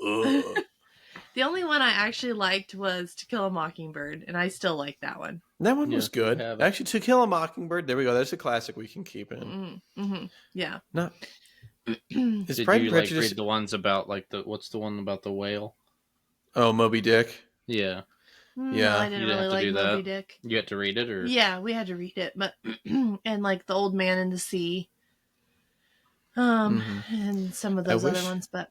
only one I actually liked was To Kill a Mockingbird, and I still like that one. That one was good. Actually, To Kill a Mockingbird, there we go. That's a classic we can keep in. Yeah. No. Did you read the ones about what's the one about the whale? Oh, Moby Dick. Yeah. No, I didn't really like Moby Dick. You had to read it, or yeah, we had to read it, but and like The Old Man in the Sea, and some of those other ones, but.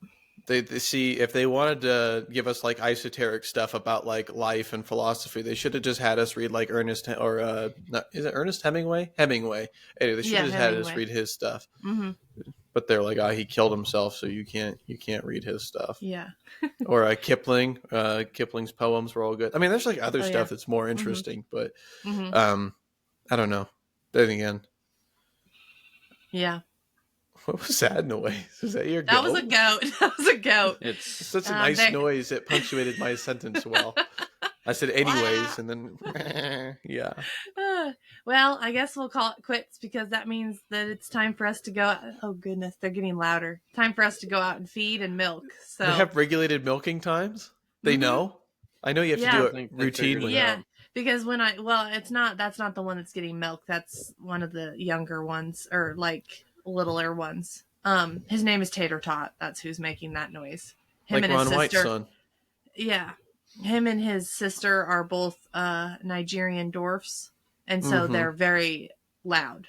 They see if they wanted to give us like esoteric stuff about like life and philosophy, they should have just had us read like Ernest or is it Ernest Hemingway? Hemingway. Anyway, they should have had us read his stuff. But they're like, he killed himself, so you can't read his stuff. Yeah. Or Kipling. Kipling's poems were all good. I mean, there's like other stuff that's more interesting, but I don't know. Then again. Yeah. What was that noise? Was that your goat? That was a goat. That was a goat. It's such a nice noise. It punctuated my sentence well. I said anyways, and then, yeah. Well, I guess we'll call it quits because that means that it's time for us to go. Oh, goodness. They're getting louder. Time for us to go out and feed and milk. So they have regulated milking times? They know? I know you have to do it routinely. Yeah. Because that's not the one that's getting milk. That's one of the younger ones, or like littler ones. His name is Tater Tot. That's who's making that noise. Him like and his Ron White's sister. son. Yeah. Him and his sister are both Nigerian dwarfs, and so they're very loud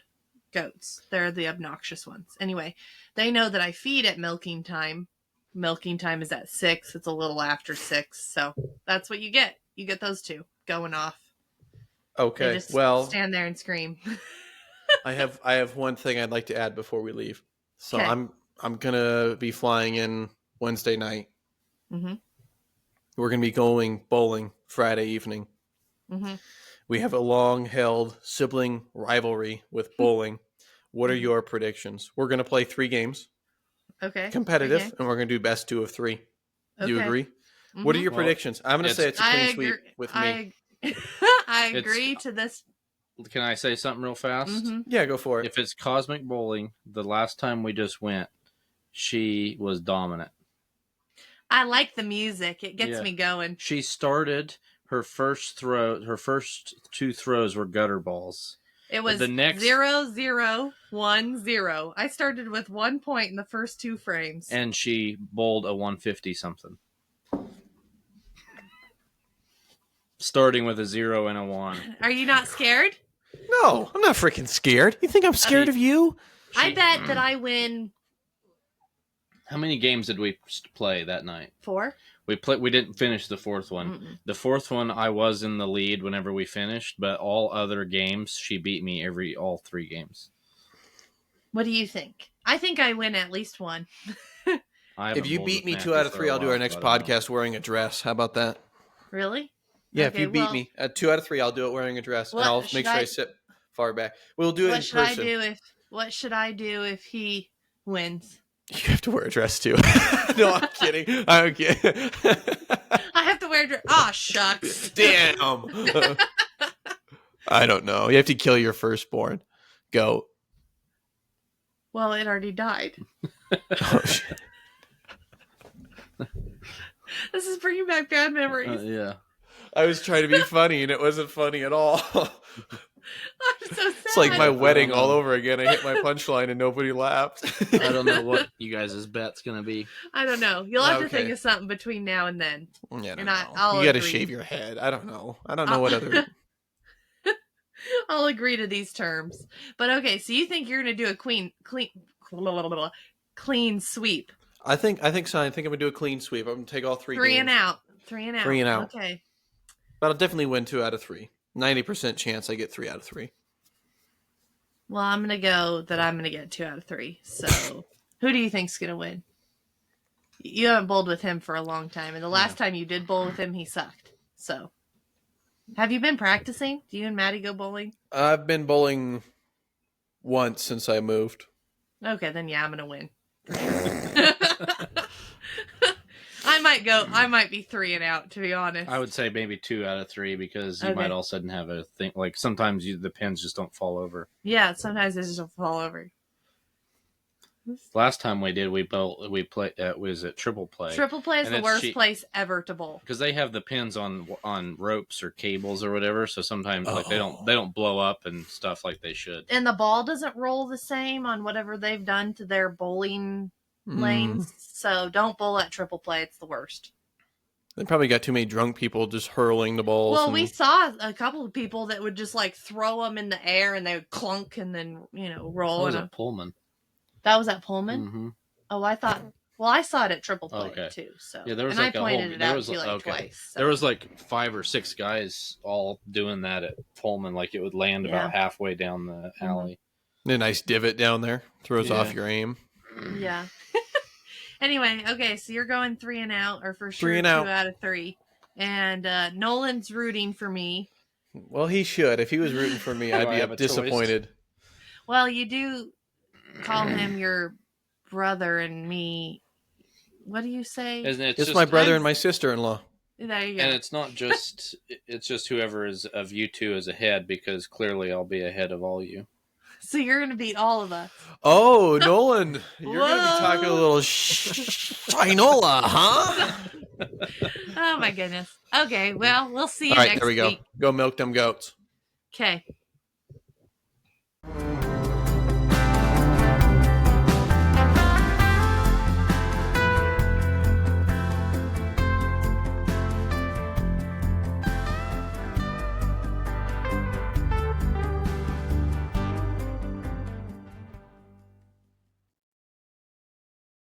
goats. They're the obnoxious ones. Anyway, they know that I feed at milking time. Milking time is at 6. It's a little after 6, so that's what you get. You get those two going off. Okay, they just stand there and scream. I have one thing I'd like to add before we leave. So I'm gonna be flying in Wednesday night. We're gonna be going bowling Friday evening. We have a long-held sibling rivalry with bowling. What are your predictions? We're gonna play 3 games. Okay. Competitive, and we're gonna do best 2 of 3. Do you agree? What are your predictions? I'm gonna say it's a clean sweep with me. I agree to this. Can I say something real fast? Yeah, go for it. If it's cosmic bowling, the last time we just went, she was dominant. I like the music. It gets me going. She started her first 2 throws were gutter balls. It was 0-0-1-0. I started with 1 point in the first 2 frames. And she bowled a 150 something. Starting with a 0 and a 1. Are you not scared? No, I'm not freaking scared. You think I'm scared of you? I bet that I win. How many games did we play that night? 4. We didn't finish the 4th one. The 4th one, I was in the lead whenever we finished, but all other games, she beat me all 3 games. What do you think? I think I win at least 1. If you beat me 2 out of 3, I'll do our next podcast wearing a dress. How about that? Really? Yeah, if you beat me at 2 out of 3, I'll do it wearing a dress, and I'll make sure I sit far back. We'll do it in person. What should I do if he wins? You have to wear a dress too. No, I'm kidding. I'm kidding. I have to wear a dress. Oh, shucks. Damn. I don't know. You have to kill your firstborn goat. Well, it already died. Oh, shit. This is bringing back bad memories. Yeah. I was trying to be funny, and it wasn't funny at all. I'm so sad. It's like my wedding all over again. I hit my punchline, and nobody laughed. I don't know what you guys' bet's going to be. I don't know. You'll have to think of something between now and then. Yeah, you got to shave your head. I don't know. I don't know what other... I'll agree to these terms. But okay, so you think you're going to do a clean sweep? I think so. I think I'm going to do a clean sweep. I'm going to take all 3 games. 3 and out. 3 and out. 3 and out. Okay. But I'll definitely win 2 out of 3. 90% chance I get 3 out of 3. Well, I'm going to go that I'm going to get 2 out of 3. So, who do you think's going to win? You haven't bowled with him for a long time, and the last time you did bowl with him, he sucked. So, have you been practicing? Do you and Maddie go bowling? I've been bowling once since I moved. Okay, then yeah, I'm going to win. I might be 3 and out, to be honest. I would say maybe 2 out of 3 because you might all of a sudden have a thing. Like sometimes the pins just don't fall over. Yeah, sometimes they just don't fall over. Last time we did, we played. Was it triple play? Triple play is the worst place ever to bowl because they have the pins on ropes or cables or whatever. So sometimes like they don't blow up and stuff like they should. And the ball doesn't roll the same on whatever they've done to their bowling lanes. So don't bowl at triple play; it's the worst. They probably got too many drunk people just hurling the balls. Well, we saw a couple of people that would just like throw them in the air and they would clunk and then roll. That was at Pullman. That was at Pullman? Mm-hmm. Oh, I thought... Well, I saw it at Triple Play, too. So. Yeah, there was I pointed it out to you twice. So. There was like 5 or 6 guys all doing that at Pullman. Like it would land about halfway down the alley. A nice divot down there. Throws off your aim. Yeah. Anyway, okay, so you're going 3 and out, or for sure 3 and 2 out. out of 3. And Nolan's rooting for me. Well, he should. If he was rooting for me, I'd be disappointed. Well, you do... call him your brother and me. What do you say? It's my brother and my sister-in-law. There you go. And it's not just, it's just whoever is of you two is ahead, because clearly I'll be ahead of all you. So you're going to beat all of us. Oh, Nolan. You're going to be talking a little shinola, huh? Oh, my goodness. Okay, well, we'll see you next week. All right, there we go. Go milk them goats. Okay.